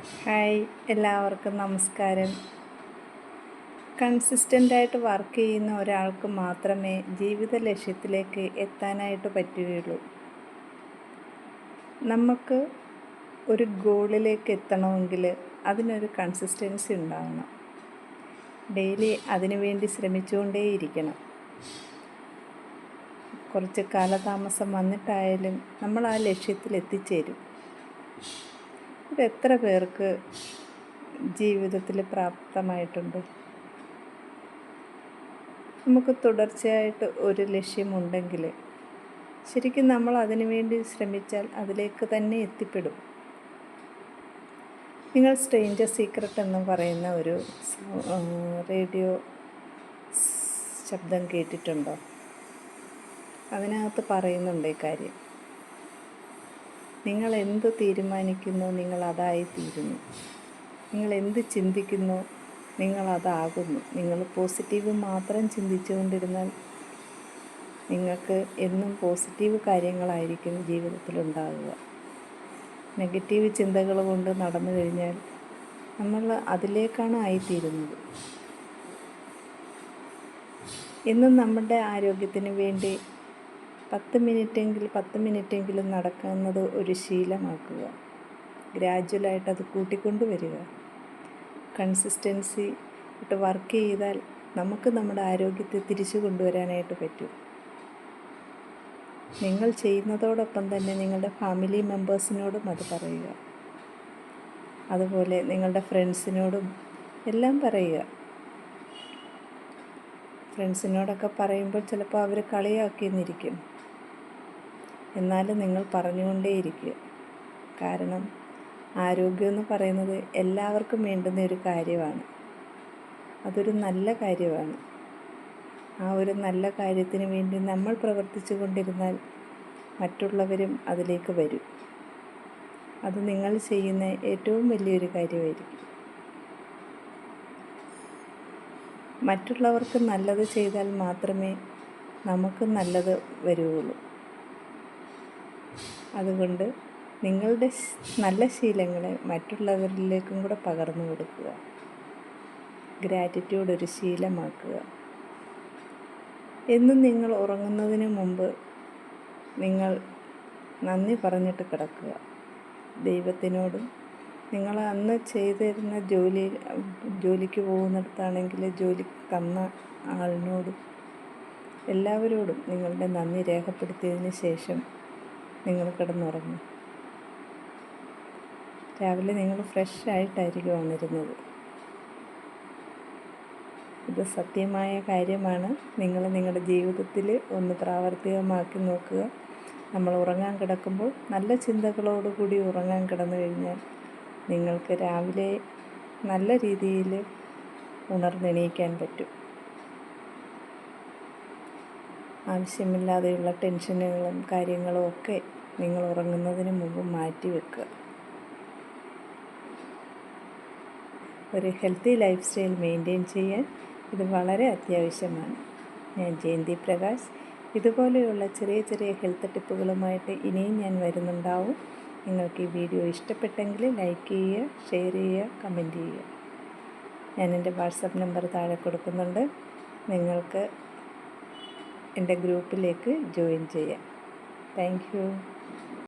Hi, എല്ലാവർക്കും നമസ്കാരം. കൺസിസ്റ്റൻ്റായിട്ട് work ചെയ്യുന്ന ഒരാൾക്ക് മാത്രമേ ജീവിത ലക്ഷ്യത്തിലേക്ക് എത്താനായിട്ട് പറ്റുകയുള്ളൂ. നമുക്ക് ഒരു ഗോളിലേക്ക് എത്തണമെങ്കിൽ അതിനൊരു കൺസിസ്റ്റൻസി ഉണ്ടാവണം. ഡെയിലി അതിനുവേണ്ടി ശ്രമിച്ചുകൊണ്ടേയിരിക്കണം. കുറച്ച് കാലതാമസം വന്നിട്ടായാലും നമ്മൾ ആ ലക്ഷ്യത്തിൽ എത്തിച്ചേരും. ഇത് എത്ര പേർക്ക് ജീവിതത്തിൽ പ്രാപ്തമായിട്ടുണ്ട്? നമുക്ക് തുടർച്ചയായിട്ട് ഒരു ലക്ഷ്യമുണ്ടെങ്കിൽ ശരിക്കും നമ്മൾ അതിനു വേണ്ടി ശ്രമിച്ചാൽ അതിലേക്ക് തന്നെ എത്തിപ്പെടും. നിങ്ങൾ സ്ട്രേഞ്ചർ സീക്രട്ട് എന്ന് പറയുന്ന ഒരു റേഡിയോ ശബ്ദം കേട്ടിട്ടുണ്ടോ? അതിനകത്ത് പറയുന്നുണ്ട് ഈ കാര്യം. നിങ്ങൾ എന്ത് തീരുമാനിക്കുന്നു നിങ്ങൾ അതായി തീരുന്നു. നിങ്ങൾ എന്ത് ചിന്തിക്കുന്നു നിങ്ങൾ അതാകുന്നു. നിങ്ങൾ പോസിറ്റീവ് മാത്രം ചിന്തിച്ചുകൊണ്ടിരുന്നാൽ നിങ്ങൾക്ക് എന്നും പോസിറ്റീവ് കാര്യങ്ങളായിരിക്കും ജീവിതത്തിലുണ്ടാകുക. നെഗറ്റീവ് ചിന്തകൾ കൊണ്ട് നടന്നു കഴിഞ്ഞാൽ നമ്മൾ അതിലേക്കാണ് ആയിത്തീരുന്നത്. എന്നും നമ്മുടെ ആരോഗ്യത്തിന് വേണ്ടി 10 മിനിറ്റെങ്കിലും നടക്കുന്നത് ഒരു ശീലമാക്കുക. ഗ്രാജ്വലായിട്ട് അത് കൂട്ടിക്കൊണ്ടുവരിക. കൺസിസ്റ്റൻസി ഇട്ട് വർക്ക് ചെയ്താൽ നമുക്ക് നമ്മുടെ ആരോഗ്യത്തെ തിരിച്ചു കൊണ്ടുവരാനായിട്ട് പറ്റും. നിങ്ങൾ ചെയ്യുന്നതോടൊപ്പം തന്നെ നിങ്ങളുടെ ഫാമിലി മെമ്പേഴ്സിനോടും അത് പറയുക. അതുപോലെ നിങ്ങളുടെ ഫ്രണ്ട്സിനോടും എല്ലാം പറയുക. ഫ്രണ്ട്സിനോടൊക്കെ പറയുമ്പോൾ ചിലപ്പോൾ അവർ കളിയാക്കിയെന്നിരിക്കും. എന്നാലും നിങ്ങൾ പറഞ്ഞുകൊണ്ടേയിരിക്കുക. കാരണം ആരോഗ്യം എന്ന് പറയുന്നത് എല്ലാവർക്കും വേണ്ടുന്ന ഒരു കാര്യമാണ്. അതൊരു നല്ല കാര്യമാണ്. ആ ഒരു നല്ല കാര്യത്തിന് വേണ്ടി നമ്മൾ പ്രവർത്തിച്ചു കൊണ്ടിരുന്നാൽ മറ്റുള്ളവരും അതിലേക്ക് വരും. അത് നിങ്ങൾ ചെയ്യുന്ന ഏറ്റവും വലിയൊരു കാര്യമായിരിക്കും. മറ്റുള്ളവർക്ക് നല്ലത് ചെയ്താൽ മാത്രമേ നമുക്ക് നല്ലത് വരുകയുള്ളൂ. അതുകൊണ്ട് നിങ്ങളുടെ നല്ല ശീലങ്ങളെ മറ്റുള്ളവരിലേക്കും കൂടെ പകർന്നു കൊടുക്കുക. ഗ്രാറ്റിറ്റ്യൂഡ് ഒരു ശീലമാക്കുക. എന്നും നിങ്ങൾ ഉറങ്ങുന്നതിന് മുമ്പ് നിങ്ങൾ നന്ദി പറഞ്ഞിട്ട് കിടക്കുക. ദൈവത്തിനോടും നിങ്ങൾ അന്ന് ചെയ്തിരുന്ന ജോലിക്ക് പോകുന്നിടത്താണെങ്കിൽ ജോലി തന്ന ആളിനോടും എല്ലാവരോടും നിങ്ങളുടെ നന്ദി രേഖപ്പെടുത്തിയതിന് ശേഷം നിങ്ങൾ കിടന്നുറങ്ങും. രാവിലെ നിങ്ങൾ ഫ്രഷ് ആയിട്ടായിരിക്കും ഉണരുന്നത്. ഇത് സത്യമായ കാര്യമാണ്. നിങ്ങൾ നിങ്ങളുടെ ജീവിതത്തിൽ ഒന്ന് പ്രാവർത്തികമാക്കി നോക്കുക. നമ്മൾ ഉറങ്ങാൻ കിടക്കുമ്പോൾ നല്ല ചിന്തകളോടുകൂടി ഉറങ്ങാൻ കിടന്നു കഴിഞ്ഞാൽ നിങ്ങൾക്ക് രാവിലെ നല്ല രീതിയിൽ ഉണർന്നെണീക്കാൻ പറ്റും. ആവശ്യമില്ലാതെയുള്ള ടെൻഷനുകളും കാര്യങ്ങളും ഒക്കെ നിങ്ങൾ ഉറങ്ങുന്നതിന് മുമ്പ് മാറ്റി വെക്കുക. ഒരു ഹെൽത്തി ലൈഫ് സ്റ്റൈൽ മെയിൻറ്റെയിൻ ചെയ്യാൻ ഇത് വളരെ അത്യാവശ്യമാണ്. ഞാൻ ജയന്തി പ്രകാശ്. ഇതുപോലെയുള്ള ചെറിയ ചെറിയ ഹെൽത്ത് ടിപ്പുകളുമായിട്ട് ഇനിയും ഞാൻ വരുന്നുണ്ടാവും. നിങ്ങൾക്ക് ഈ വീഡിയോ ഇഷ്ടപ്പെട്ടെങ്കിൽ ലൈക്ക് ചെയ്യുക, ഷെയർ ചെയ്യുക, കമൻറ്റ് ചെയ്യുക. ഞാൻ എൻ്റെ വാട്സപ്പ് നമ്പർ താഴെ കൊടുക്കുന്നുണ്ട്. നിങ്ങൾക്ക് എൻ്റെ ഗ്രൂപ്പിലേക്ക് ജോയിൻ ചെയ്യാം. Thank you.